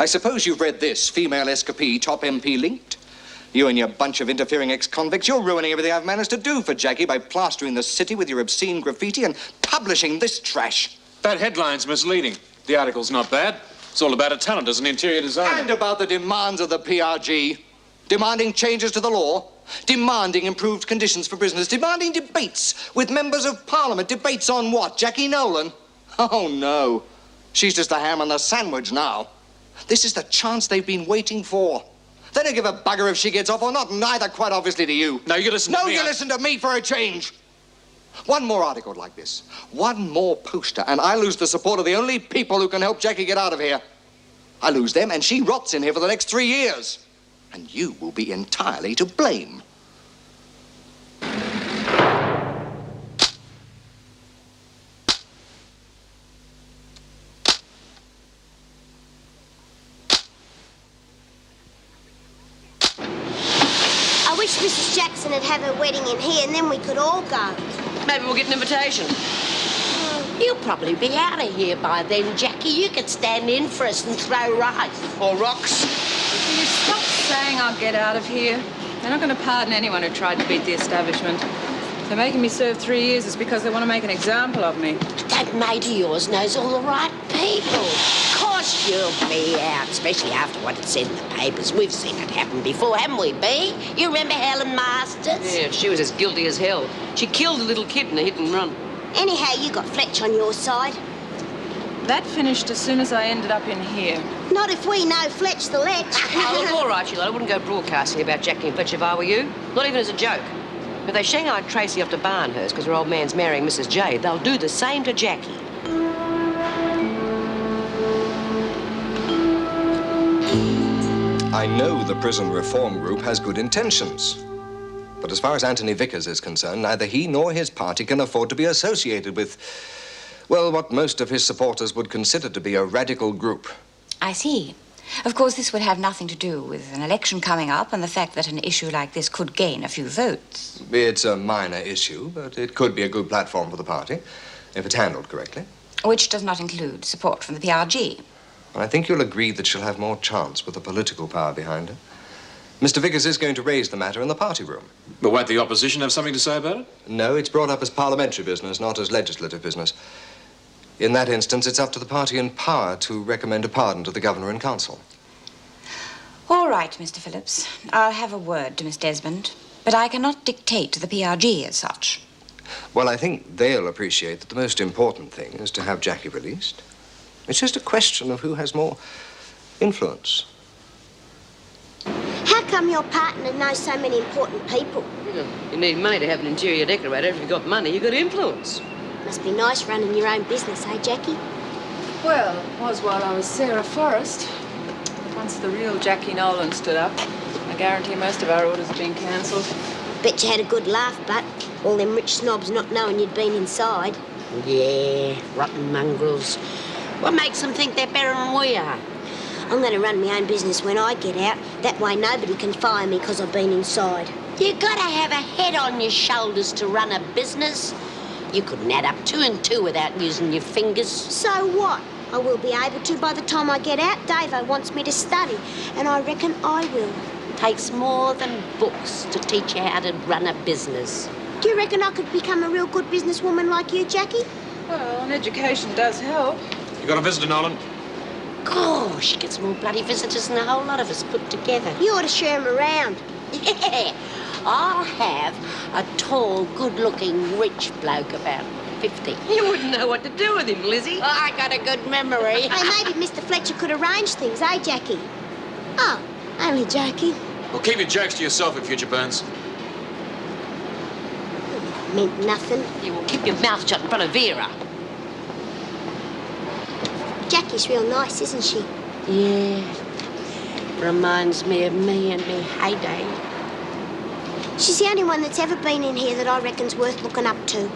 I suppose you've read this, female escapee, top MP linked. You and your bunch of interfering ex-convicts, you're ruining everything I've managed to do for Jackie by plastering the city with your obscene graffiti and publishing this trash. That headline's misleading. The article's not bad. It's all about a talent as an interior designer. And about the demands of the PRG. Demanding changes to the law. Demanding improved conditions for prisoners. Demanding debates with members of Parliament. Debates on what? Jackie Nolan? Oh, no. She's just the ham on the sandwich now. This is the chance they've been waiting for. They don't give a bugger if she gets off or not, neither quite obviously to you. No, you listen to me. No, you listen to me for a change. One more article like this, one more poster, and I lose the support of the only people who can help Jackie get out of here. I lose them, and she rots in here for the next 3 years. And you will be entirely to blame. I wish Mrs. Jackson would have her wedding in here, and then we could all go. Maybe we'll get an invitation. You'll probably be out of here by then, Jackie. You could stand in for us and throw rice. Or rocks. Will you stop saying I'll get out of here? They're not going to pardon anyone who tried to beat the establishment. If they're making me serve 3 years, it's because they want to make an example of me. That mate of yours knows all the right people. Of course you'll be out, especially after what it said in the papers. We've seen it happen before, haven't we, Bea? You remember Helen Masters? Yeah, she was as guilty as hell. She killed a little kid in a hit and run. Anyhow, you got Fletch on your side. That finished as soon as I ended up in here. Not if we know Fletch the Lech. Oh, look, all right, Sheila. I wouldn't go broadcasting about Jackie and Fletch if I were you. Not even as a joke. If they shanghaied Tracy off to Barnhurst because her old man's marrying Mrs. J, they'll do the same to Jackie. I know the prison reform group has good intentions. But as far as Anthony Vickers is concerned, neither he nor his party can afford to be associated with, well, what most of his supporters would consider to be a radical group. I see. Of course, this would have nothing to do with an election coming up and the fact that an issue like this could gain a few votes. It's a minor issue, but it could be a good platform for the party, if it's handled correctly. Which does not include support from the PRG. I think you'll agree that she'll have more chance with the political power behind her. Mr. Vickers is going to raise the matter in the party room. But won't the opposition have something to say about it? No, it's brought up as parliamentary business, not as legislative business. In that instance, it's up to the party in power to recommend a pardon to the governor and council. All right, Mr. Phillips. I'll have a word to Miss Desmond, but I cannot dictate to the PRG as such. Well, I think they'll appreciate that the most important thing is to have Jackie released. It's just a question of who has more influence. How come your partner knows so many important people? You need money to have an interior decorator. If you've got money, you've got influence. Must be nice running your own business, eh, Jackie? Well, it was while I was Sarah Forrest. Once the real Jackie Nolan stood up, I guarantee most of our orders have been cancelled. Bet you had a good laugh, but all them rich snobs not knowing you'd been inside. Yeah, rotten mongrels. What makes them think they're better than we are? I'm going to run my own business when I get out. That way nobody can fire me because I've been inside. You gotta have a head on your shoulders to run a business. You couldn't add up 2 and 2 without using your fingers. So what? I will be able to by the time I get out. Davo wants me to study, and I reckon I will. Takes more than books to teach you how to run a business. Do you reckon I could become a real good businesswoman like you, Jackie? Well, an education does help. You got a visitor, Nolan? Gosh, she gets more bloody visitors than a whole lot of us put together. You ought to share 'em around. Yeah, I'll have a tall, good-looking, rich bloke about 50. You wouldn't know what to do with him, Lizzie. I got a good memory. Hey, maybe Mr. Fletcher could arrange things, eh, Jackie? Oh, only joking. Well, keep your jokes to yourself in future, Burns. Meant nothing. You will keep your mouth shut in front of Vera. Jackie's real nice, isn't she? Yeah, reminds me of me and me heyday. She's the only one that's ever been in here that I reckon's worth looking up to.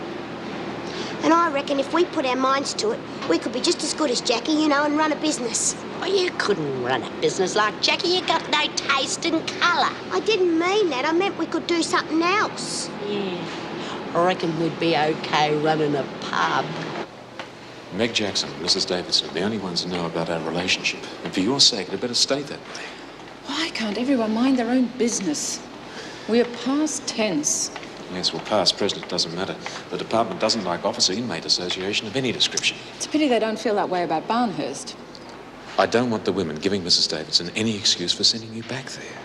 And I reckon if we put our minds to it, we could be just as good as Jackie, you know, and run a business. Well, you couldn't run a business like Jackie. You got no taste and colour. I didn't mean that. I meant we could do something else. Yeah, I reckon we'd be okay running a pub. Meg Jackson and Mrs. Davidson are the only ones who know about our relationship. And for your sake, it better stay that way. Why can't everyone mind their own business? We are past tense. Yes, well, past, present, it doesn't matter. The department doesn't like officer-inmate association of any description. It's a pity they don't feel that way about Barnhurst. I don't want the women giving Mrs. Davidson any excuse for sending you back there.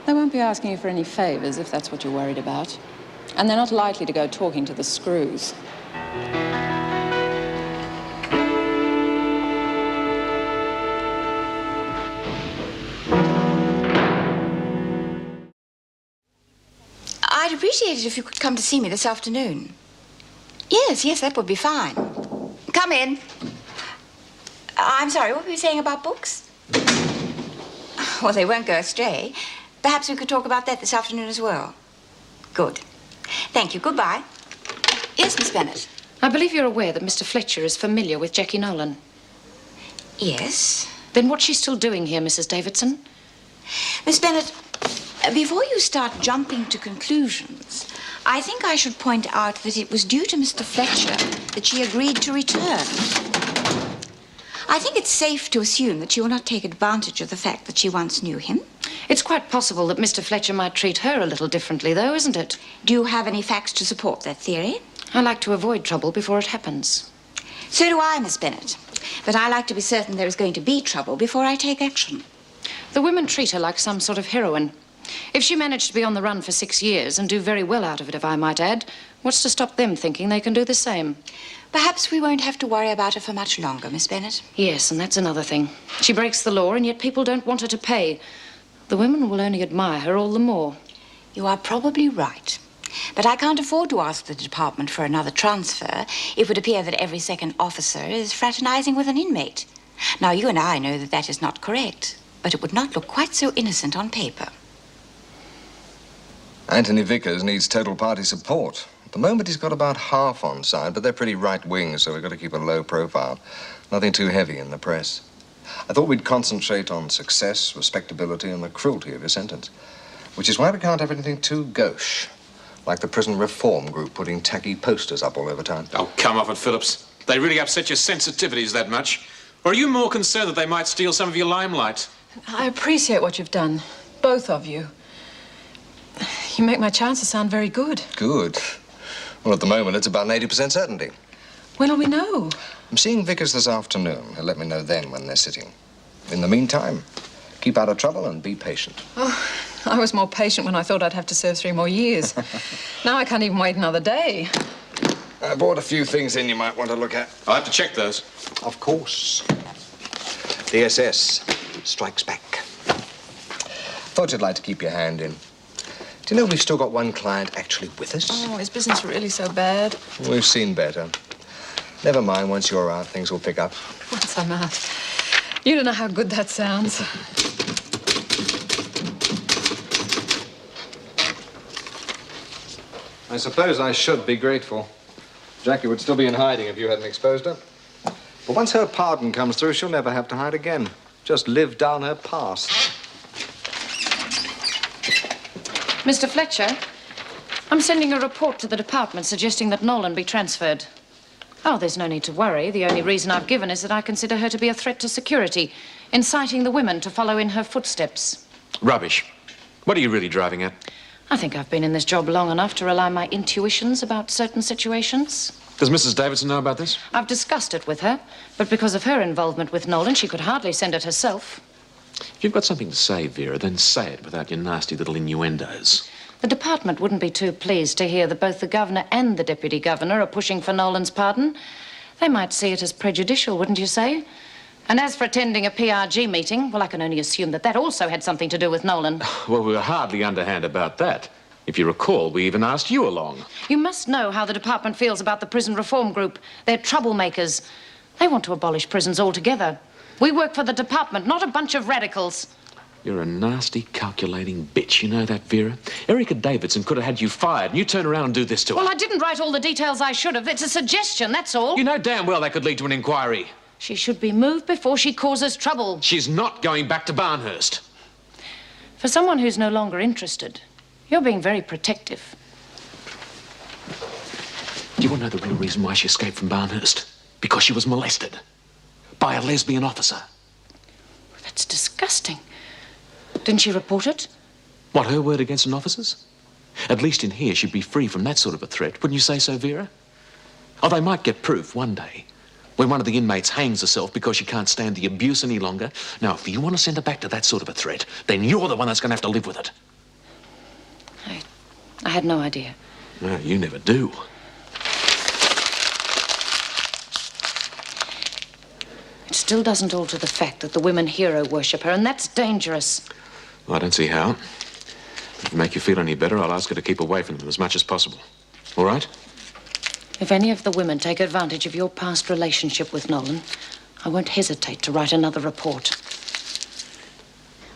They won't be asking you for any favours if that's what you're worried about. And they're not likely to go talking to the screws. I'd appreciate it if you could come to see me this afternoon. Yes, that would be fine. Come in. I'm sorry, what were you saying about books? Well, they won't go astray. Perhaps we could talk about that this afternoon as well. Good. Thank you. Goodbye. Yes, Miss Bennet. I believe you're aware that Mr. Fletcher is familiar with Jackie Nolan. Yes. Then what's she still doing here, Mrs. Davidson? Miss Bennet, before you start jumping to conclusions, I think I should point out that it was due to Mr. Fletcher that she agreed to return. I think it's safe to assume that she will not take advantage of the fact that she once knew him. It's quite possible that Mr. Fletcher might treat her a little differently, though, isn't it? Do you have any facts to support that theory? I like to avoid trouble before it happens. So do I, Miss Bennet. But I like to be certain there is going to be trouble before I take action. The women treat her like some sort of heroine. If she managed to be on the run for 6 years and do very well out of it, if I might add, what's to stop them thinking they can do the same? Perhaps we won't have to worry about her for much longer, Miss Bennet. Yes, and that's another thing. She breaks the law, and yet people don't want her to pay. The women will only admire her all the more. You are probably right. But I can't afford to ask the department for another transfer. It would appear that every second officer is fraternizing with an inmate. Now, you and I know that that is not correct, but it would not look quite so innocent on paper. Anthony Vickers needs total party support. At the moment, he's got about half on side, but they're pretty right-wing, so we've got to keep a low profile. Nothing too heavy in the press. I thought we'd concentrate on success, respectability, and the cruelty of your sentence, which is why we can't have anything too gauche, like the prison reform group putting tacky posters up all over town. Oh, come off it, Phillips. They really upset your sensitivities that much? Or are you more concerned that they might steal some of your limelight? I appreciate what you've done, both of you. You make my chances sound very good. Good. Well, at the moment, it's about an 80% certainty. When will we know? I'm seeing Vickers this afternoon. He'll let me know then when they're sitting. In the meantime, keep out of trouble and be patient. Oh, I was more patient when I thought I'd have to serve 3 more years. Now I can't even wait another day. I brought a few things in you might want to look at. I'll have to check those. Of course. The SS strikes back. Thought you'd like to keep your hand in. Do you know we've still got one client actually with us? Oh, is business really so bad? We've seen better. Never mind, once you're out, things will pick up. Once I'm out. You don't know how good that sounds. I suppose I should be grateful. Jackie would still be in hiding if you hadn't exposed her. But once her pardon comes through, she'll never have to hide again. Just live down her past. Mr. Fletcher, I'm sending a report to the department suggesting that Nolan be transferred. Oh, there's no need to worry. The only reason I've given is that I consider her to be a threat to security, inciting the women to follow in her footsteps. Rubbish. What are you really driving at? I think I've been in this job long enough to rely on my intuitions about certain situations. Does Mrs. Davidson know about this? I've discussed it with her, but because of her involvement with Nolan, she could hardly send it herself. If you've got something to say, Vera, then say it without your nasty little innuendos. The department wouldn't be too pleased to hear that both the governor and the deputy governor are pushing for Nolan's pardon. They might see it as prejudicial, wouldn't you say? And as for attending a PRG meeting, well, I can only assume that that also had something to do with Nolan. Well, we were hardly underhand about that. If you recall, we even asked you along. You must know how the department feels about the prison reform group. They're troublemakers. They want to abolish prisons altogether. We work for the department, not a bunch of radicals. You're a nasty, calculating bitch. You know that, Vera? Erica Davidson could have had you fired, and you turn around and do this to her. Well, I didn't write all the details I should have. It's a suggestion, that's all. You know damn well that could lead to an inquiry. She should be moved before she causes trouble. She's not going back to Barnhurst. For someone who's no longer interested, you're being very protective. Do you want to know the real reason why she escaped from Barnhurst? because she was molested by a lesbian officer. That's disgusting. Didn't she report it? What, her word against an officer's? At least in here she'd be free from that sort of a threat. Wouldn't you say so, Vera? Oh, they might get proof one day when one of the inmates hangs herself because she can't stand the abuse any longer. Now, if you want to send her back to that sort of a threat, then you're the one that's going to have to live with it. I had no idea. No, you never do. It still doesn't alter the fact that the women hero worship her, and that's dangerous. Well, I don't see how. If it make you feel any better, I'll ask her to keep away from them as much as possible. All right? If any of the women take advantage of your past relationship with Nolan, I won't hesitate to write another report.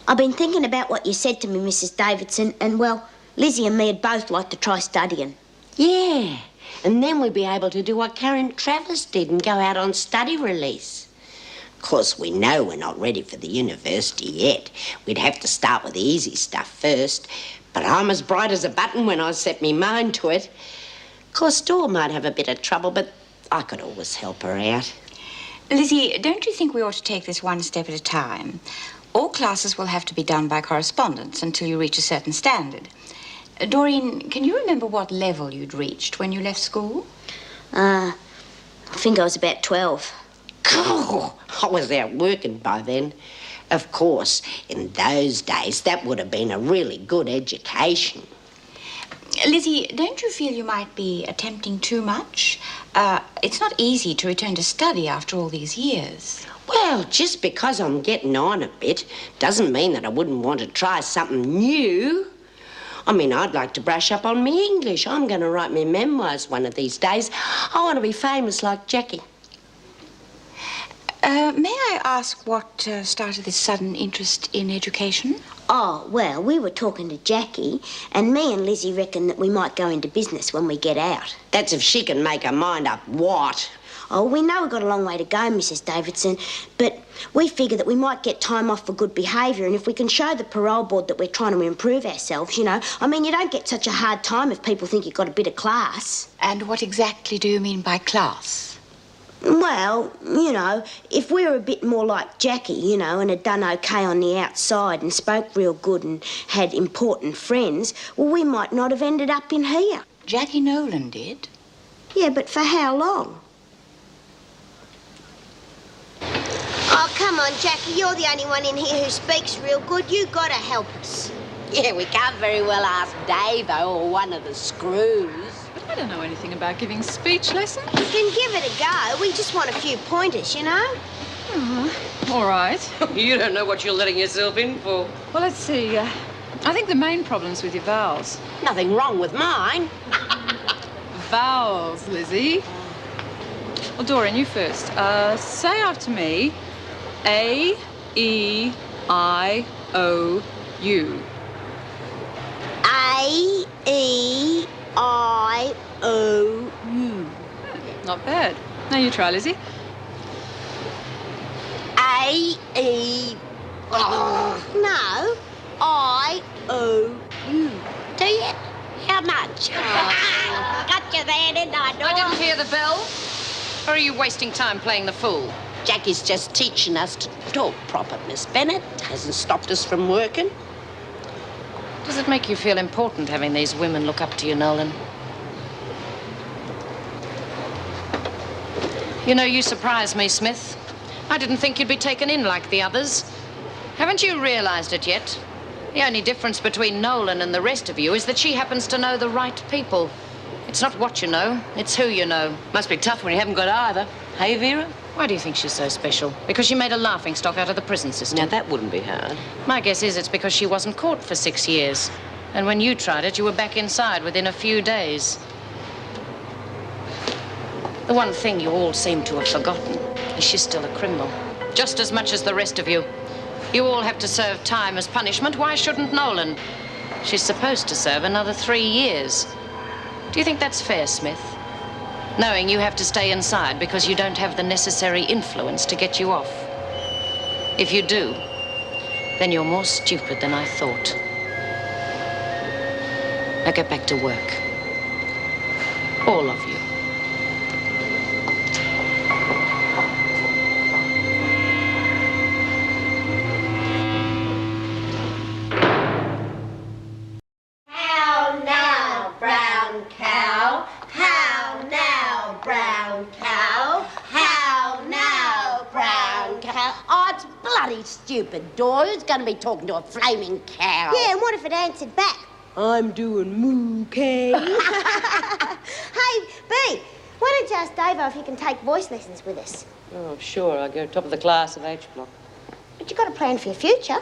I've been thinking about what you said to me, Mrs. Davidson, and, well, Lizzie and me would both like to try studying. Yeah, and then we'd be able to do what Karen Travers did and go out on study release. Of course, we know we're not ready for the university yet. We'd have to start with the easy stuff first. But I'm as bright as a button when I set me mind to it. Of course, Dora might have a bit of trouble, but I could always help her out. Lizzie, don't you think we ought to take this one step at a time? All classes will have to be done by correspondence until you reach a certain standard. Doreen, can you remember what level you'd reached when you left school? I think I was about 12. Oh, I was out working by then. Of course, in those days, that would have been a really good education. Lizzie, don't you feel you might be attempting too much? It's not easy to return to study after all these years. Well, just because I'm getting on a bit doesn't mean that I wouldn't want to try something new. I mean, I'd like to brush up on me English. I'm going to write me memoirs one of these days. I want to be famous like Jackie. May I ask what started this sudden interest in education? Oh, well, we were talking to Jackie, and me and Lizzie reckon that we might go into business when we get out. That's if she can make her mind up what? Oh, we know we've got a long way to go, Mrs. Davidson, but we figure that we might get time off for good behaviour, and if we can show the parole board that we're trying to improve ourselves, you know. I mean, you don't get such a hard time if people think you've got a bit of class. And what exactly do you mean by class? Well, you know, if we were a bit more like Jackie, you know, and had done okay on the outside and spoke real good and had important friends, well, we might not have ended up in here. Jackie Nolan did? Yeah, but for how long? Oh, come on, Jackie, you're the only one in here who speaks real good. You gotta help us. Yeah, we can't very well ask Dave, though, or one of the screws. But I don't know anything about giving speech lessons. We can give it a go. We just want a few pointers, you know? All right. You don't know what you're letting yourself in for. Well, let's see. I think the main problem's with your vowels. Nothing wrong with mine. Vowels, Lizzie. Well, Doreen, you first. Say after me, A, E, I, O, U. A, E, I, O, U. Not bad. Now you try, Lizzie. A, E, no, I, O, U. Do you? How much? Got you there, didn't I, Dora? I didn't hear the bell. Or are you wasting time playing the fool? Jackie's just teaching us to talk proper, Miss Bennett. Hasn't stopped us from working. Does it make you feel important having these women look up to you, Nolan? You know, you surprise me, Smith. I didn't think you'd be taken in like the others. Haven't you realized it yet? The only difference between Nolan and the rest of you is that she happens to know the right people. It's not what you know, it's who you know. Must be tough when you haven't got either. Hey, Vera? Why do you think she's so special? Because she made a laughingstock out of the prison system. Now, that wouldn't be hard. My guess is it's because she wasn't caught for 6 years. And when you tried it, you were back inside within a few days. The one thing you all seem to have forgotten is she's still a criminal. Just as much as the rest of you. You all have to serve time as punishment. Why shouldn't Nolan? She's supposed to serve another 3 years. Do you think that's fair, Smith? Knowing you have to stay inside because you don't have the necessary influence to get you off. If you do, then you're more stupid than I thought. Now get back to work. All of you. cow. Oh, it's bloody stupid, Dora. Who's going to be talking to a flaming cow? Yeah, and what if it answered back? I'm doing moo, cow. Hey, B, why don't you ask Davo if he can take voice lessons with us? Oh, sure. I go top of the class of H block. But you've got a plan for your future.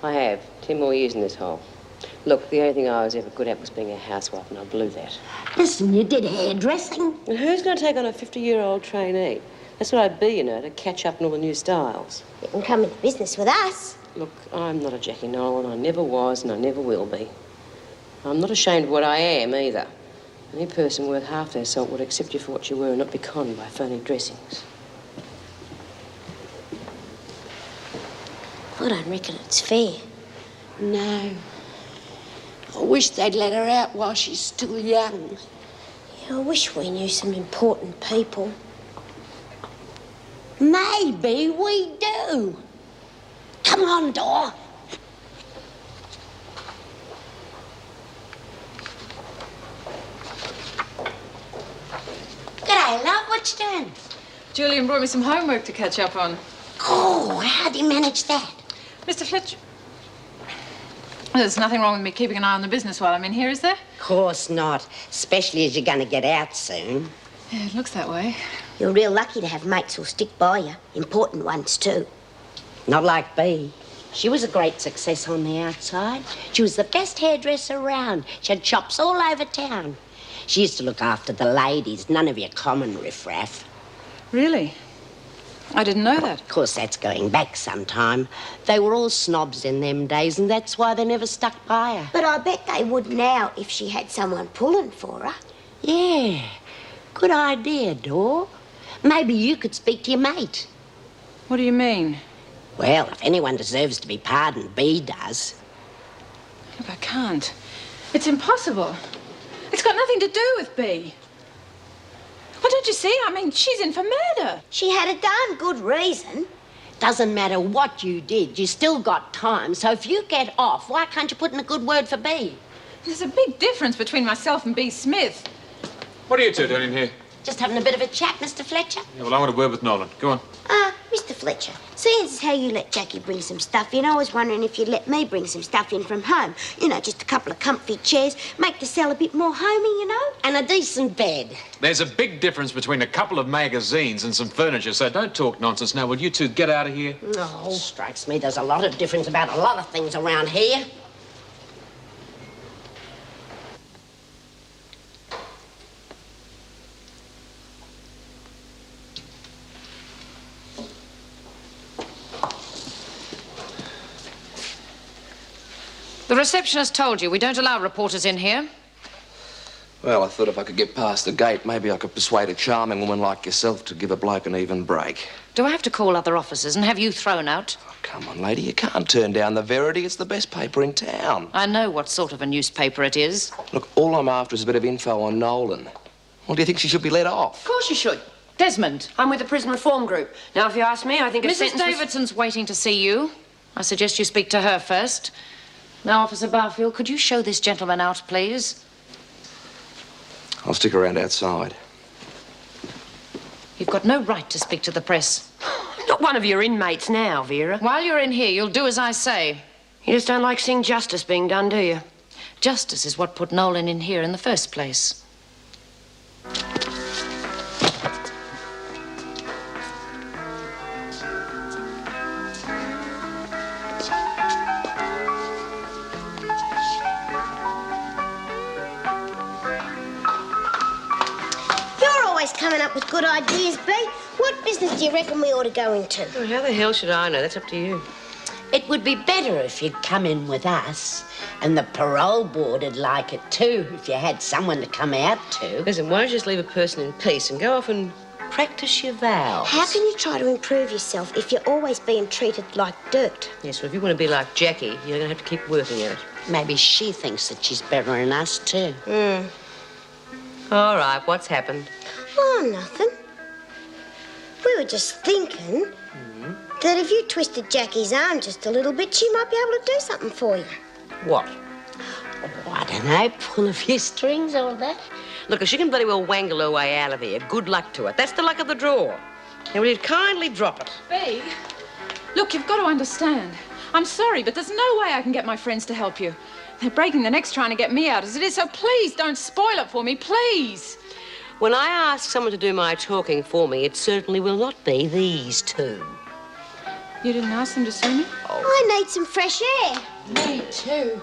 I have. 10 more years in this hole. Look, the only thing I was ever good at was being a housewife, and I blew that. Listen, you did hairdressing. And who's going to take on a 50-year-old trainee? That's what I'd be, you know, to catch up on all the new styles. You can come into business with us. Look, I'm not a Jackie Nolan. I never was, and I never will be. I'm not ashamed of what I am, either. Any person worth half their salt would accept you for what you were and not be conned by phony dressings. I don't reckon it's fair. No. I wish they'd let her out while she's still young. Yeah, I wish we knew some important people. Maybe we do. Come on, Dor. G'day, love. What you doing? Julian brought me some homework to catch up on. Oh, how'd you manage that? Mr. Fletcher. There's nothing wrong with me keeping an eye on the business while I'm in here, is there? Of course not, especially as you're going to get out soon. Yeah, it looks that way. You're real lucky to have mates who'll stick by you. Important ones, too. Not like Bea. She was a great success on the outside. She was the best hairdresser around. She had shops all over town. She used to look after the ladies, none of your common riffraff. Really? I didn't know that. Of course, that's going back some time. They were all snobs in them days, and that's why they never stuck by her. But I bet they would now if she had someone pulling for her. Yeah, good idea, Dor. Maybe you could speak to your mate. What do you mean? Well, if anyone deserves to be pardoned, Bea does. Look, I can't. It's impossible. It's got nothing to do with Bea. Well, don't you see? I mean, she's in for murder. She had a darn good reason. Doesn't matter what you did, you still got time. So if you get off, why can't you put in a good word for Bea? There's a big difference between myself and Bea Smith. What are you two doing in here? Just having a bit of a chat, Mr. Fletcher. Yeah, well, I want a word with Nolan. Go on. Mr. Fletcher, seeing as how you let Jackie bring some stuff in, I was wondering if you'd let me bring some stuff in from home. You know, just a couple of comfy chairs, make the cell a bit more homey, you know? And a decent bed. There's a big difference between a couple of magazines and some furniture, so don't talk nonsense now. Will you two get out of here? Oh, strikes me there's a lot of difference about a lot of things around here. The receptionist told you we don't allow reporters in here. Well, I thought if I could get past the gate, maybe I could persuade a charming woman like yourself to give a bloke an even break. Do I have to call other officers and have you thrown out? Oh, come on, lady, you can't turn down the Verity. It's the best paper in town. I know what sort of a newspaper it is. Look, all I'm after is a bit of info on Nolan. Well, do you think she should be let off? Of course you should. Desmond. I'm with the Prison Reform Group. Now, if you ask me, I think a Mrs. sentence was- Davidson's waiting to see you. I suggest you speak to her first. Now, Officer Barfield, could you show this gentleman out, please? I'll stick around outside. You've got no right to speak to the press. I'm not one of your inmates now, Vera. While you're in here, you'll do as I say. You just don't like seeing justice being done, do you? Justice is what put Nolan in here in the first place. Coming up with good ideas, B. What business do you reckon we ought to go into? Oh, how the hell should I know? That's up to you. It would be better if you'd come in with us. And the parole board would like it too, if you had someone to come out to. Listen, why don't you just leave a person in peace and go off and practice your vows? How can you try to improve yourself if you're always being treated like dirt? Yes, well, if you want to be like Jackie, you're going to have to keep working at it. Maybe she thinks that she's better than us too. All right, what's happened? Oh, nothing. We were just thinking that if you twisted Jackie's arm just a little bit, she might be able to do something for you. What? Oh, I don't know, pull a few strings or that. Look, if she can bloody well wangle her way out of here, good luck to her. That's the luck of the draw. Now, will you kindly drop it? Bea, Look, you've got to understand. I'm sorry, but there's no way I can get my friends to help you. They're breaking their necks trying to get me out as it is, so please don't spoil it for me, please. When I ask someone to do my talking for me, it certainly will not be these two. You didn't ask them to see me? I need some fresh air. Me too.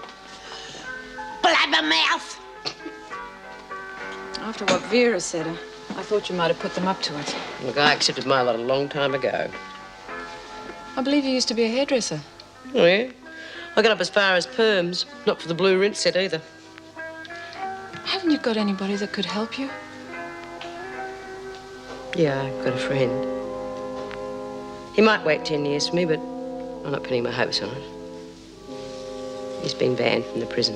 Blabbermouth! After what Vera said, I thought you might have put them up to it. Look, I accepted my lot a long time ago. I believe you used to be a hairdresser. Oh, yeah? I got up as far as perms. Not for the blue rinse set either. Haven't you got anybody that could help you? Yeah, I've got a friend. He might wait 10 years for me, but I'm not putting my hopes on it. He's been banned from the prison.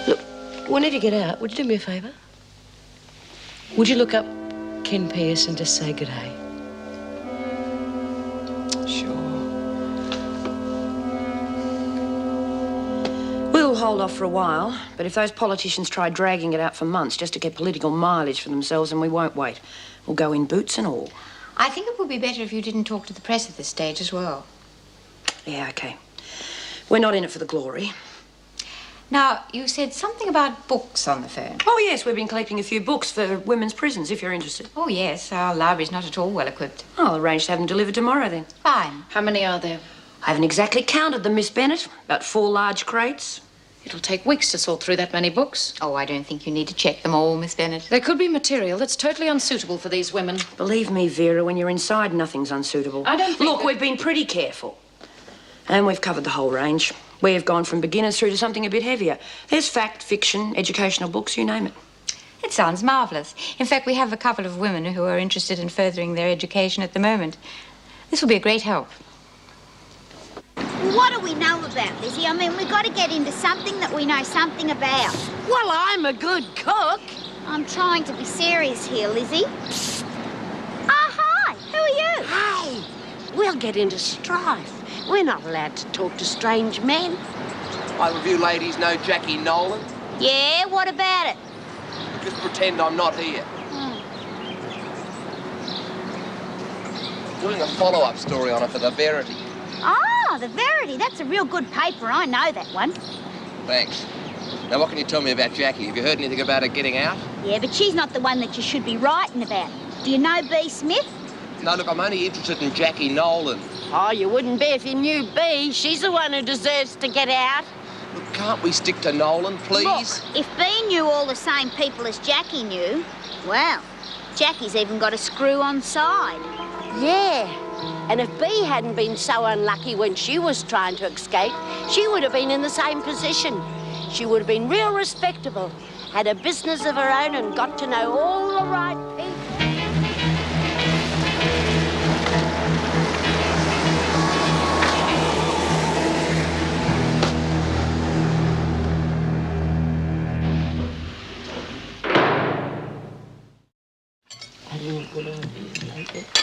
Look, whenever you get out, would you do me a favour? Would you look up Ken Pierce and just say good day? Sure. We'll hold off for a while, but if those politicians try dragging it out for months just to get political mileage for themselves, then we won't wait. We'll go in boots and all. I think it would be better if you didn't talk to the press at this stage as well. Yeah, OK. We're not in it for the glory. Now, you said something about books on the phone. Oh, yes, we've been collecting a few books for women's prisons, if you're interested. Oh, yes, our library's not at all well equipped. I'll arrange to have them delivered tomorrow, then. Fine. How many are there? I haven't exactly counted them, Miss Bennett. About 4 large crates. It'll take weeks to sort through that many books. Oh, I don't think you need to check them all, Miss Bennett. There could be material that's totally unsuitable for these women. Believe me, Vera, when you're inside, nothing's unsuitable. I don't think Look, we've been pretty careful. And we've covered the whole range. We've gone from beginners through to something a bit heavier. There's fact, fiction, educational books, you name it. It sounds marvellous. In fact, we have a couple of women who are interested in furthering their education at the moment. This will be a great help. What do we know about, Lizzie? I mean, we've got to get into something that we know something about. Well, I'm a good cook. I'm trying to be serious here, Lizzie. Hi. Who are you? Hey, we'll get into strife. We're not allowed to talk to strange men. Either of you ladies know Jackie Nolan? Yeah, what about it? Just pretend I'm not here. Doing a follow-up story on her for the Verity. Oh, the Verity. That's a real good paper. I know that one. Thanks. Now, what can you tell me about Jackie? Have you heard anything about her getting out? Yeah, but she's not the one that you should be writing about. Do you know B. Smith? No, look, I'm only interested in Jackie Nolan. Oh, you wouldn't be if you knew Bea. She's the one who deserves to get out. Look, can't we stick to Nolan, please? Look, if B knew all the same people as Jackie knew, well, Jackie's even got a screw on side. Yeah. And if Bea hadn't been so unlucky when she was trying to escape, she would have been in the same position. She would have been real respectable, had a business of her own and got to know all the right people.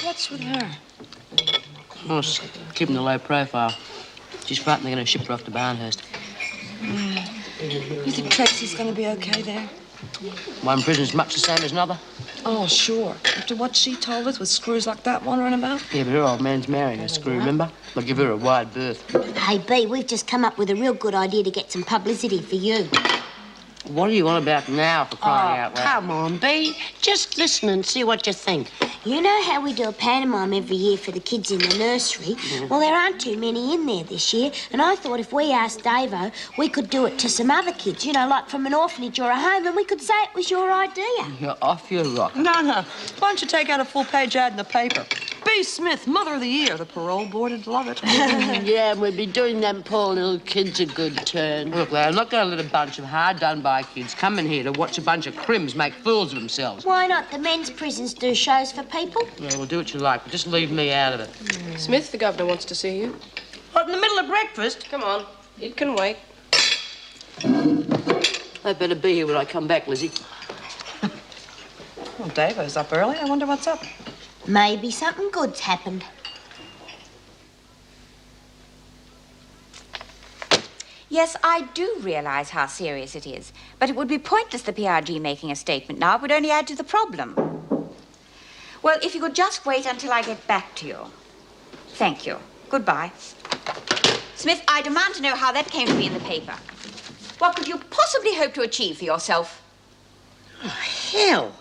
What's with her? Oh, she's keeping a low profile. She's frightened they're going to ship her off to Barnhurst. You think Tracy's going to be okay there? One prison's much the same as another. Oh, sure. After what she told us with screws like that wandering about? Yeah, but her old man's marrying her, Screw, remember? They'll give her a wide berth. Hey, B, we've just come up with a real good idea to get some publicity for you. What are you on about now, for crying out loud? Come on, Bea. Just listen and see what you think. You know how we do a pantomime every year for the kids in the nursery? Well, there aren't too many in there this year, and I thought if we asked Davo, we could do it to some other kids, you know, like from an orphanage or a home, and we could say it was your idea. You're off your rock. No. Why don't you take out a full-page ad in the paper? B. Smith, Mother of the Year. The parole board would love it. Yeah, and we'd be doing them poor little kids a good turn. Look, I'm not going to let a bunch of hard-done-by kids come in here to watch a bunch of crims make fools of themselves. Why not? The men's prisons do shows for people. Yeah, well, do what you like, but just leave me out of it. Smith, the governor wants to see you. What, in the middle of breakfast? Come on. It can wait. I'd better be here when I come back, Lizzie. Well, Davo's up early. I wonder what's up. Maybe something good's happened. Yes, I do realise how serious it is, but it would be pointless the PRG making a statement now. It would only add to the problem. Well, if you could just wait until I get back to you. Thank you. Goodbye. Smith, I demand to know how that came to be in the paper. What could you possibly hope to achieve for yourself? Oh, hell.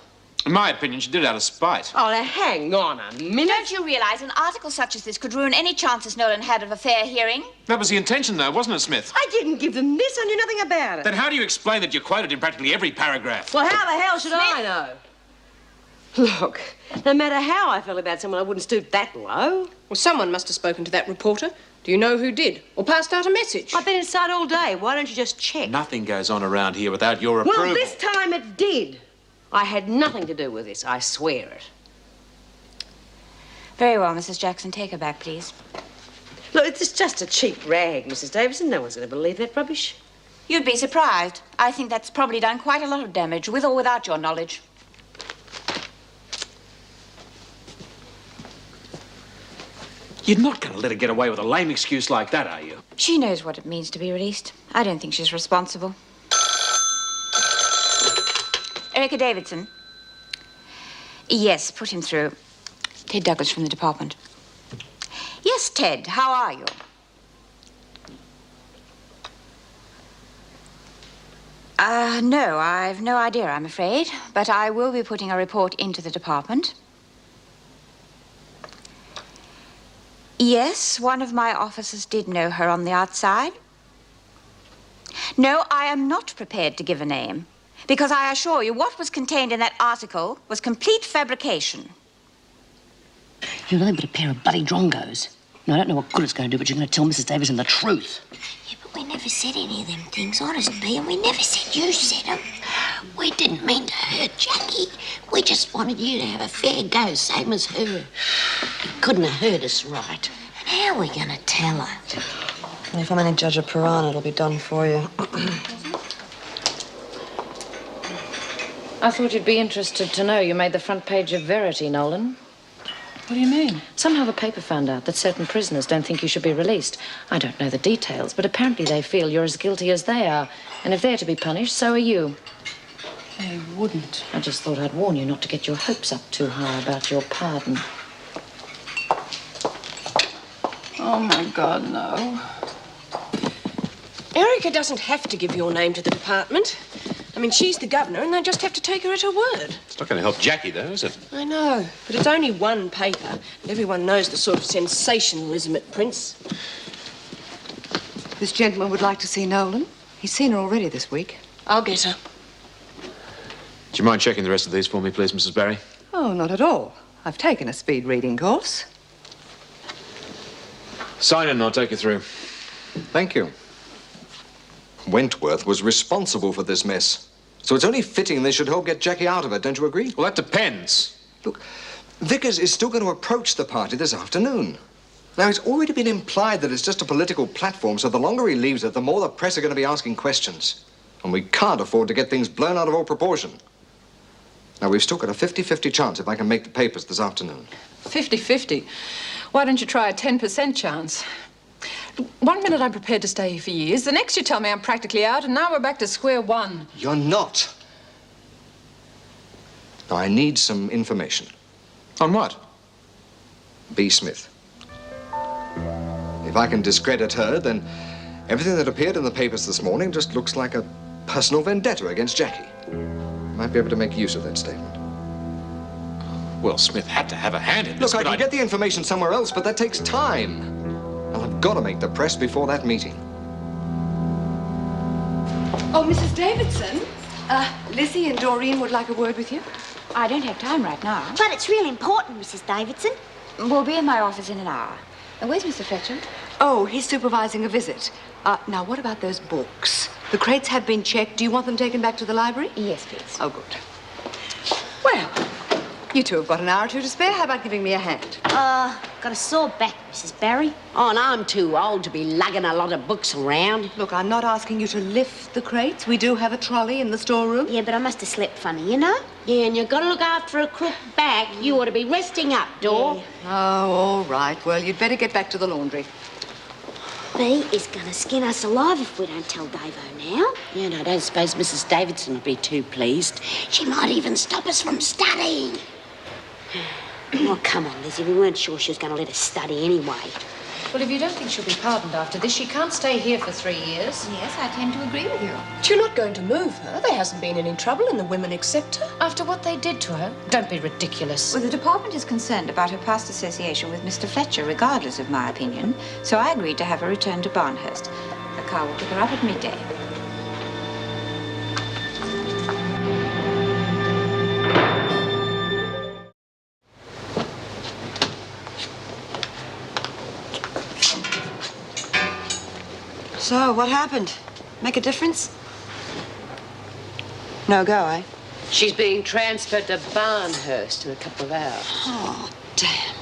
In my opinion, she did it out of spite. Oh, now hang on a minute. Don't you realize an article such as this could ruin any chances Nolan had of a fair hearing? That was the intention, though, wasn't it, Smith? I didn't give them this. I knew nothing about it. Then how do you explain that you're quoted in practically every paragraph? Well, how the hell should I know? Look, no matter how I felt about someone, I wouldn't stoop that low. Well, someone must have spoken to that reporter. Do you know who did? Or passed out a message? I've been inside all day. Why don't you just check? Nothing goes on around here without your approval. Well, this time it did. I had nothing to do with this, I swear it. Very well, Mrs. Jackson. Take her back, please. Look, it's just a cheap rag, Mrs. Davidson. No one's going to believe that rubbish. You'd be surprised. I think that's probably done quite a lot of damage, with or without your knowledge. You're not going to let her get away with a lame excuse like that, are you? She knows what it means to be released. I don't think she's responsible. Erica Davidson. Yes, put him through. Ted Douglas from the department. Yes, Ted, how are you? No, I've no idea, I'm afraid. But I will be putting a report into the department. Yes, one of my officers did know her on the outside. No, I am not prepared to give a name. Because I assure you, what was contained in that article was complete fabrication. You're nothing but a pair of bloody drongos. No, I don't know what good it's going to do, but you're going to tell Mrs. Davidson the truth. Yeah, but we never said any of them things, honestly, and we never said you said them. We didn't mean to hurt Jackie. We just wanted you to have a fair go, same as her. You couldn't have heard us right. How are we going to tell her? If I'm any judge of Piran, it'll be done for you. I thought you'd be interested to know you made the front page of Verity, Nolan. What do you mean? Somehow the paper found out that certain prisoners don't think you should be released. I don't know the details, but apparently they feel you're as guilty as they are. And if they're to be punished, so are you. They wouldn't. I just thought I'd warn you not to get your hopes up too high about your pardon. Oh, my God, no. Erica doesn't have to give your name to the department. I mean, she's the governor, and they just have to take her at her word. It's not going to help Jackie, though, is it? I know, but it's only one paper. And everyone knows the sort of sensationalism it prints. This gentleman would like to see Nolan. He's seen her already this week. I'll get her. Do you mind checking the rest of these for me, please, Mrs. Barry? Oh, not at all. I've taken a speed reading course. Sign in and I'll take you through. Thank you. Wentworth was responsible for this mess. So it's only fitting they should hope get Jackie out of it, don't you agree? Well, that depends. Look, Vickers is still going to approach the party this afternoon. Now, it's already been implied that it's just a political platform, so the longer he leaves it, the more the press are going to be asking questions. And we can't afford to get things blown out of all proportion. Now, we've still got a 50-50 chance if I can make the papers this afternoon. 50-50. Why don't you try a 10% chance? One minute I'm prepared to stay here for years. The next you tell me I'm practically out, and now we're back to square one. You're not. Now, I need some information. On what? B. Smith. If I can discredit her, then everything that appeared in the papers this morning just looks like a personal vendetta against Jackie. Might be able to make use of that statement. Well, Smith had to have a hand in this. Look, I can get the information somewhere else, but that takes time. And I've got to make the press before that meeting. Oh, Mrs. Davidson. Lizzie and Doreen would like a word with you. I don't have time right now. But it's real important, Mrs. Davidson. We'll be in my office in an hour. Where's Mr. Fletcher? Oh, he's supervising a visit. Now, what about those books? The crates have been checked. Do you want them taken back to the library? Yes, please. Oh, good. Well, you two have got an hour or two to spare. How about giving me a hand? Got a sore back, Mrs. Barry. Oh, and I'm too old to be lugging a lot of books around. Look, I'm not asking you to lift the crates. We do have a trolley in the storeroom. Yeah, but I must have slept funny, you know? Yeah, and you've got to look after a crook back. You ought to be resting up, Dor. Yeah. Oh, all right. Well, you'd better get back to the laundry. B is gonna skin us alive if we don't tell Davo now. Yeah, and I don't suppose Mrs. Davidson will be too pleased. She might even stop us from studying. Oh, come on, Lizzie. We weren't sure she was going to let us study anyway. Well, if you don't think she'll be pardoned after this, she can't stay here for 3 years. Yes, I tend to agree with you. But you're not going to move her. There hasn't been any trouble and the women accept her. After what they did to her? Don't be ridiculous. Well, the department is concerned about her past association with Mr. Fletcher, regardless of my opinion, so I agreed to have her returned to Barnhurst. A car will pick her up at midday. So, what happened? Make a difference? No go, eh? She's being transferred to Barnhurst in a couple of hours. Oh, damn.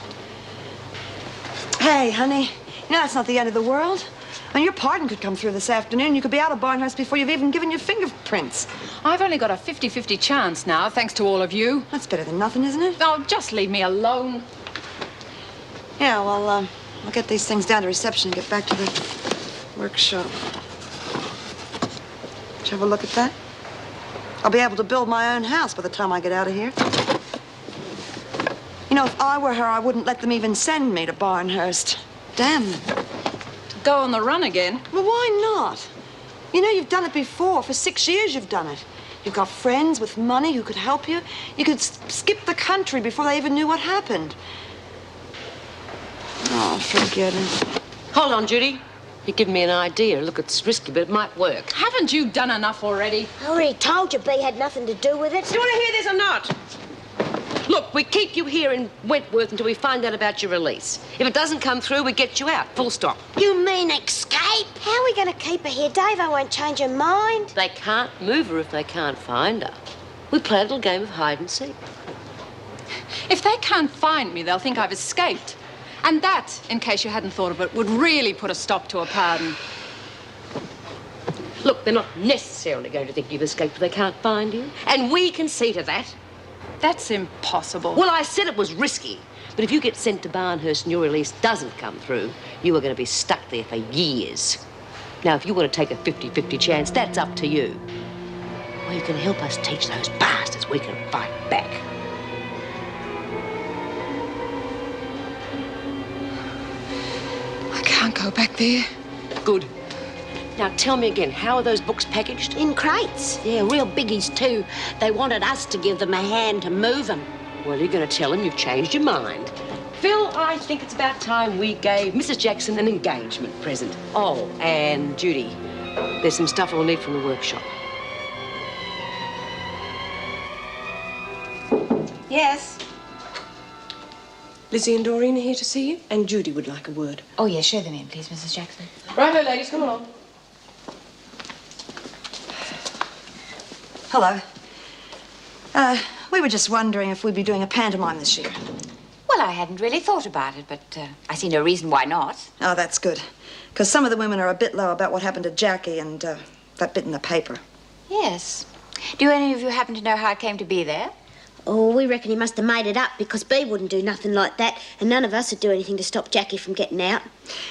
Hey, honey, you know that's not the end of the world. I mean, your pardon could come through this afternoon. You could be out of Barnhurst before you've even given your fingerprints. I've only got a 50-50 chance now, thanks to all of you. That's better than nothing, isn't it? Oh, just leave me alone. Yeah, well, I'll get these things down to reception and get back to the workshop. Did you have a look at that? I'll be able to build my own house by the time I get out of here. You know, if I were her, I wouldn't let them even send me to Barnhurst. Damn them. Go on the run again? Well, why not? You know, you've done it before. For 6 years, you've done it. You've got friends with money who could help you. You could skip the country before they even knew what happened. Oh, forget it. Hold on, Judy. You're giving me an idea. Look, it's risky, but it might work. Haven't you done enough already? I already told you B had nothing to do with it. Do you want to hear this or not? Look, we keep you here in Wentworth until we find out about your release. If it doesn't come through, we get you out. Full stop. You mean escape? How are we going to keep her here? Dave, I won't change her mind. They can't move her if they can't find her. We play a little game of hide and seek. If they can't find me, they'll think I've escaped. And that, in case you hadn't thought of it, would really put a stop to a pardon. Look, they're not necessarily going to think you've escaped if they can't find you. And we can see to that. That's impossible. Well, I said it was risky. But if you get sent to Barnhurst and your release doesn't come through, you are going to be stuck there for years. Now, if you want to take a 50-50 chance, that's up to you. Or you can help us teach those bastards we can fight back. I can't go back there. Good. Now, tell me again, how are those books packaged? In crates. Yeah, real biggies, too. They wanted us to give them a hand to move them. Well, you're going to tell them you've changed your mind. Phil, I think it's about time we gave Mrs. Jackson an engagement present. Oh, and Judy, there's some stuff we'll need from the workshop. Yes? Lizzie and Doreen are here to see you, and Judy would like a word. Oh, yes, show them in, please, Mrs. Jackson. Righto, ladies, come along. Hello. We were just wondering if we'd be doing a pantomime this year. Well, I hadn't really thought about it, but I see no reason why not. Oh, that's good. Because some of the women are a bit low about what happened to Jackie and that bit in the paper. Yes. Do any of you happen to know how it came to be there? Oh, we reckon he must have made it up because B wouldn't do nothing like that, and none of us would do anything to stop Jackie from getting out.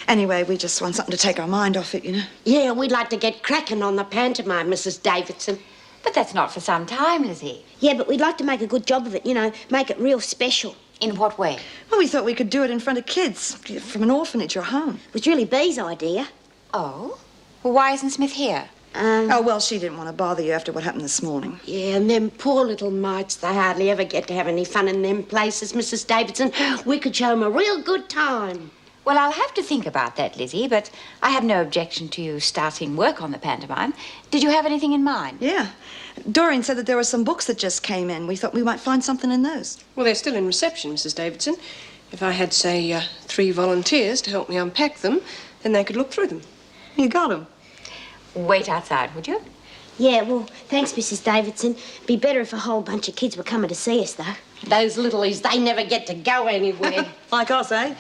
Anyway, we just want something to take our mind off it, you know. Yeah, we'd like to get cracking on the pantomime, Mrs. Davidson. But that's not for some time, Lizzie. Yeah, but we'd like to make a good job of it, you know, make it real special. In what way? Well, we thought we could do it in front of kids from an orphanage or home. It was really B's idea. Oh? Well, why isn't Smith here? Oh, well, she didn't want to bother you after what happened this morning. Yeah, and them poor little mites, they hardly ever get to have any fun in them places, Mrs. Davidson. We could show them a real good time. Well, I'll have to think about that, Lizzie, but I have no objection to you starting work on the pantomime. Did you have anything in mind? Yeah. Doreen said that there were some books that just came in. We thought we might find something in those. Well, they're still in reception, Mrs. Davidson. If I had, say, 3 volunteers to help me unpack them, then they could look through them. You got them. Wait outside, would you? Yeah, well, thanks, Mrs. Davidson. Be better if a whole bunch of kids were coming to see us, though. Those littlies, they never get to go anywhere. Like us, eh?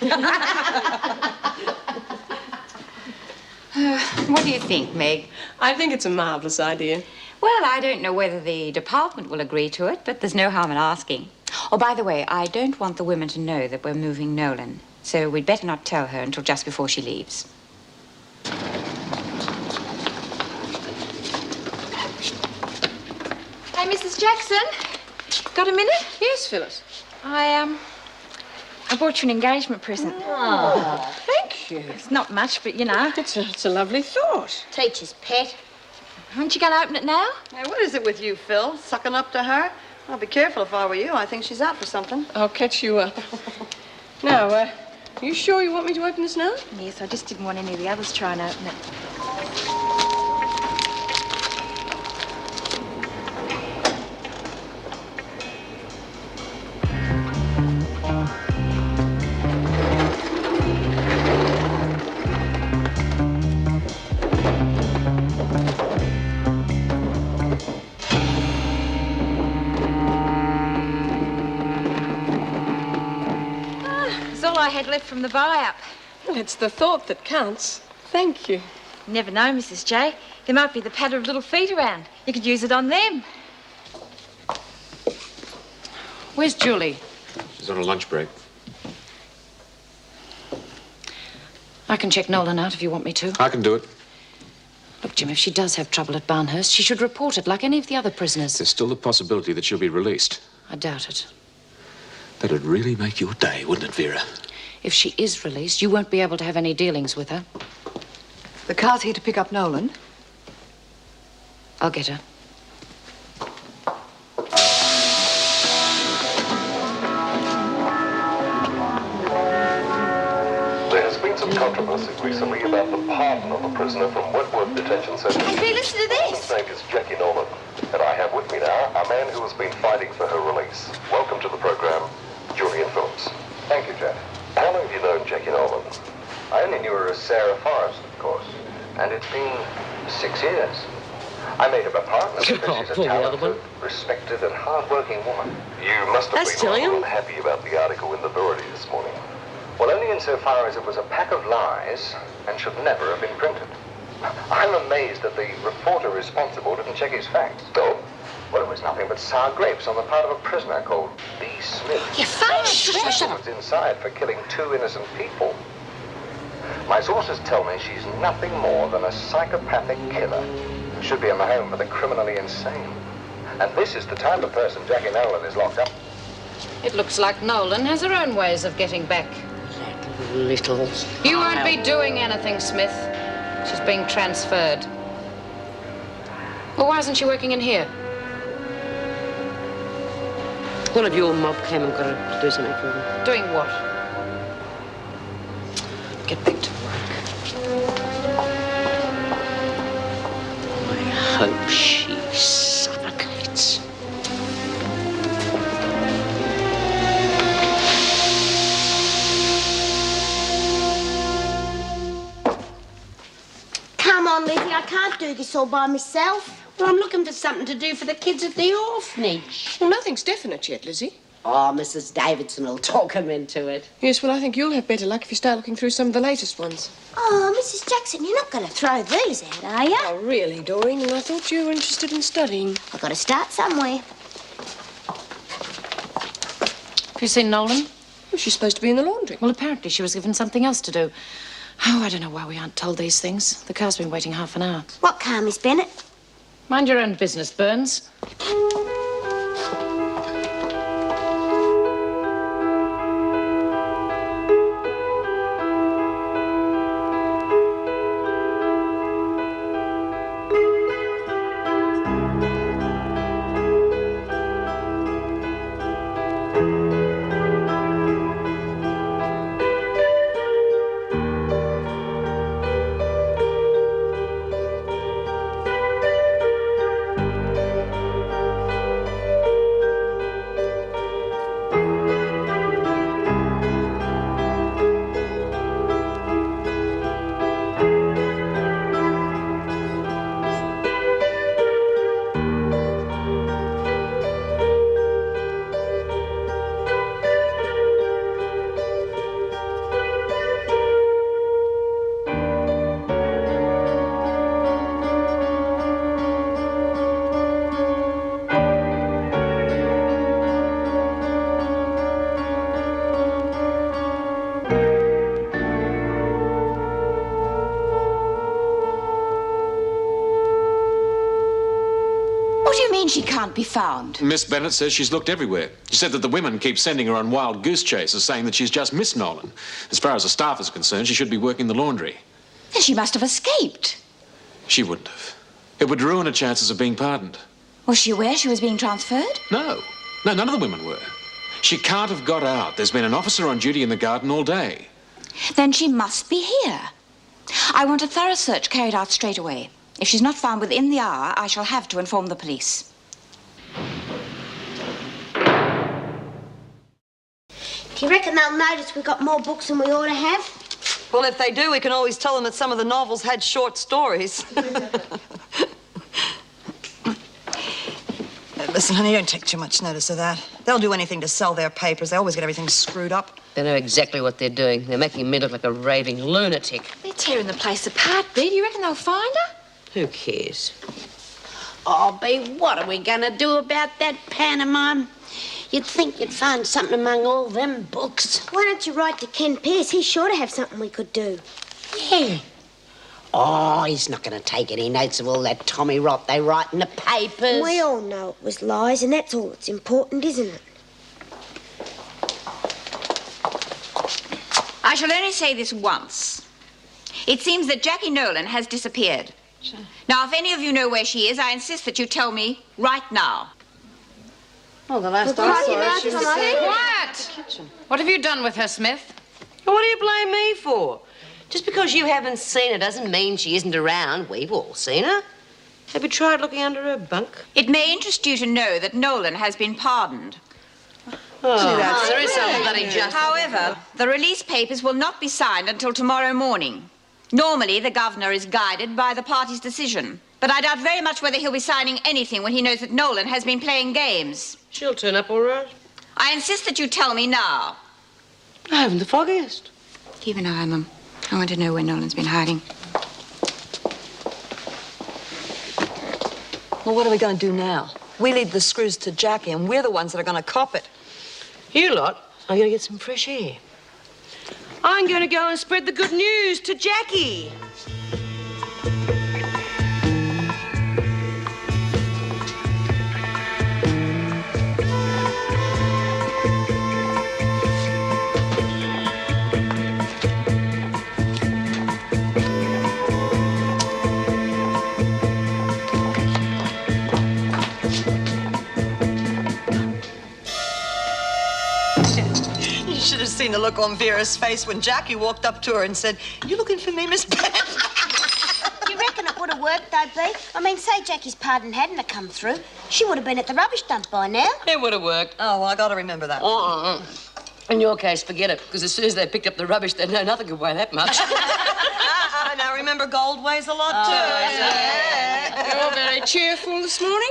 What do you think, Meg? I think it's a marvellous idea. Well, I don't know whether the department will agree to it, but there's no harm in asking. Oh, by the way, I don't want the women to know that we're moving Nolan, so we'd better not tell her until just before she leaves. Hey, Mrs. Jackson. Got a minute? Yes, Phyllis. I I bought you an engagement present. Oh, thank you. It's not much, but you know. It's a lovely thought. Teacher's pet. Aren't you going to open it now? Hey, what is it with you, Phil? Sucking up to her? I'll be careful if I were you. I think she's out for something. I'll catch you up. Now, you sure you want me to open this now? Yes, I just didn't want any of the others trying to open it. It's all I had left from the buy-up. Well, it's the thought that counts. Thank you. Never know, Mrs. J. There might be the patter of little feet around. You could use it on them. Where's Julie? She's on a lunch break. I can check Nolan out if you want me to. I can do it. Look, Jim, if she does have trouble at Barnhurst, she should report it like any of the other prisoners. There's still the possibility that she'll be released. I doubt it. That'd really make your day, wouldn't it, Vera? If she is released, you won't be able to have any dealings with her. The car's here to pick up Nolan. I'll get her. There has been some controversy recently about the pardon of a prisoner from Wentworth Detention Centre. Hey, listen to this. His name is Jackie Nolan, and I have with me now a man who has been fighting for her release. Welcome to the program, Julian Phillips. Thank you, Jack. How long have you known Jackie Nolan? I only knew her as Sarah Forrest, of course, and it's been 6 years. I made her a partner because she's a talented, respected, and hard-working woman. You must have been rather unhappy about the article in the Verity this morning. Well, only insofar as it was a pack of lies and should never have been printed. I'm amazed that the reporter responsible didn't check his facts. No? Well, it was nothing but sour grapes on the part of a prisoner called Lee Smith. You're fine. She was inside for killing 2 innocent people. My sources tell me she's nothing more than a psychopathic killer who should be in the home for the criminally insane. And this is the type of person Jackie Nolan is locked up. It looks like Nolan has her own ways of getting back. That little... You won't be doing anything, Smith. She's being transferred. Well, why isn't she working in here? One of your mob came and got her to do something for them. Doing what? Get back to work. I hope she suffocates. Come on, Lizzie, I can't do this all by myself. Well, I'm looking for something to do for the kids at the orphanage. Well, nothing's definite yet, Lizzie. Oh, Mrs. Davidson will talk him into it. Yes, well, I think you'll have better luck if you start looking through some of the latest ones. Oh, Mrs. Jackson, you're not going to throw these out, are you? Oh, really, Doreen? And I thought you were interested in studying. I've got to start somewhere. Have you seen Nolan? Well, she's supposed to be in the laundry. Well, apparently she was given something else to do. Oh, I don't know why we aren't told these things. The car's been waiting half an hour. What car, Miss Bennett? Mind your own business, Burns. mean she can't be found? Miss Bennett says she's looked everywhere. She said that the women keep sending her on wild goose chases, saying that she's just Miss Nolan. As far as the staff is concerned, she should be working the laundry. Then she must have escaped. She wouldn't have. It would ruin her chances of being pardoned. Was she aware she was being transferred? No. No, none of the women were. She can't have got out. There's been an officer on duty in the garden all day. Then she must be here. I want a thorough search carried out straight away. If she's not found within the hour, I shall have to inform the police. Do you reckon they'll notice we've got more books than we ought to have? Well, if they do, we can always tell them that some of the novels had short stories. Listen, honey, don't take too much notice of that. They'll do anything to sell their papers. They always get everything screwed up. They know exactly what they're doing. They're making me look like a raving lunatic. They're tearing the place apart, Bea. Do you reckon they'll find her? Who cares? Oh, Bea, what are we gonna do about that pantomime? You'd think you'd find something among all them books. Why don't you write to Ken Pierce? He's sure to have something we could do. Yeah. Oh, he's not going to take any notes of all that Tommy rot they write in the papers. We all know it was lies, and that's all that's important, isn't it? I shall only say this once. It seems that Jackie Nolan has disappeared. Sure. Now, if any of you know where she is, I insist that you tell me right now. Oh, the last I saw her, she was What? What have you done with her, Smith? What do you blame me for? Just because you haven't seen her doesn't mean she isn't around. We've all seen her. Have you tried looking under her bunk? It may interest you to know that Nolan has been pardoned. Oh, there is some bloody justice. However, the release papers will not be signed until tomorrow morning. Normally, the governor is guided by the party's decision. But I doubt very much whether he'll be signing anything when he knows that Nolan has been playing games. She'll turn up all right. I insist that you tell me now. I haven't the foggiest. Keep an eye on them. I want to know where Nolan's been hiding. Well, what are we going to do now? We leave the screws to Jackie, and we're the ones that are going to cop it. You lot are going to get some fresh air. I'm going to go and spread the good news to Jackie. You should have seen the look on Vera's face when Jackie walked up to her and said, "You looking for me, Miss Bennett?" You reckon it would have worked, though, Bea? I mean, say Jackie's pardon hadn't have come through. She would have been at the rubbish dump by now. It would have worked. Oh, well, I got to remember that. In your case, forget it, because as soon as they picked up the rubbish, they'd know nothing could weigh that much. Now, remember, gold weighs a lot, too. You're very cheerful this morning.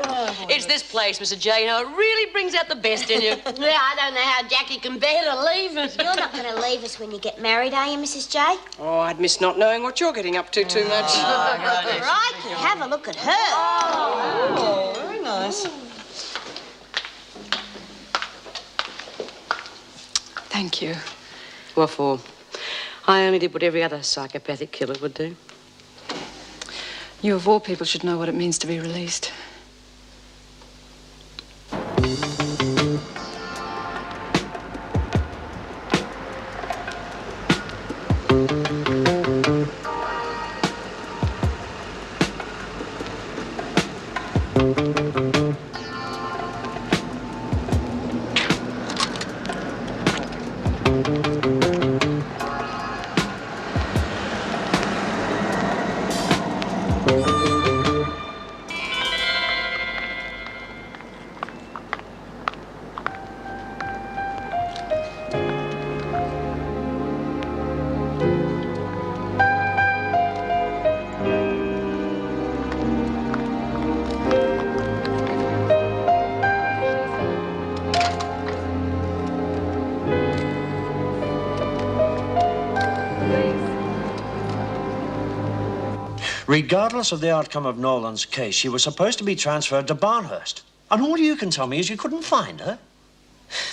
It's this place, Mr. J. You know, it really brings out the best in you. Yeah, I don't know how Jackie can bear to leave it. You're not going to leave us when you get married, are you, Mrs. J? Oh, I'd miss not knowing what you're getting up to too much. Crikey, have a look at her. Oh, very nice. Thank you. What for? I only did what every other psychopathic killer would do. You, of all people, should know what it means to be released. Regardless of the outcome of Nolan's case, she was supposed to be transferred to Barnhurst. And all you can tell me is you couldn't find her.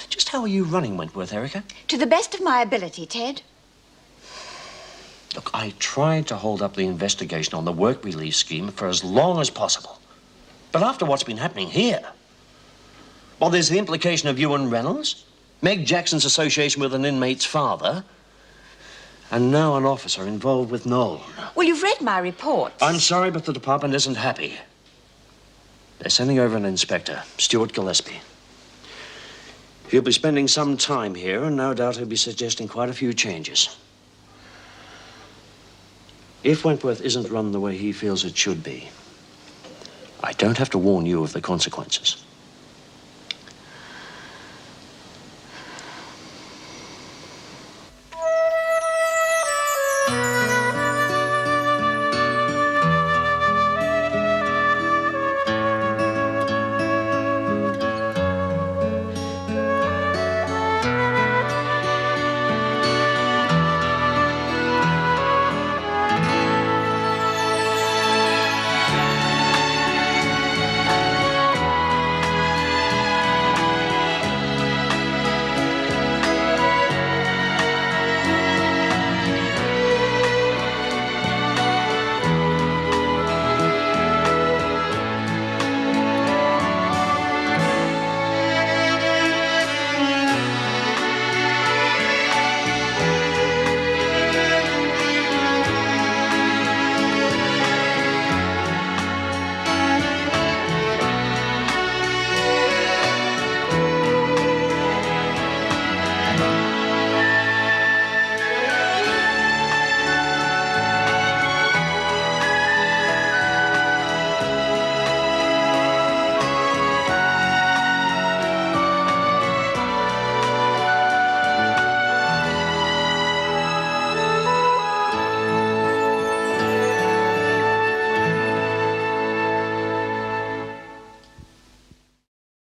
Just how are you running Wentworth, Erica? To the best of my ability, Ted. Look, I tried to hold up the investigation on the work release scheme for as long as possible. But after what's been happening here, well, there's the implication of you and Reynolds, Meg Jackson's association with an inmate's father, and now an officer involved with Nolan. Well, you've read my report. I'm sorry, but the department isn't happy. They're sending over an inspector, Stuart Gillespie. He'll be spending some time here, and no doubt he'll be suggesting quite a few changes. If Wentworth isn't run the way he feels it should be, I don't have to warn you of the consequences.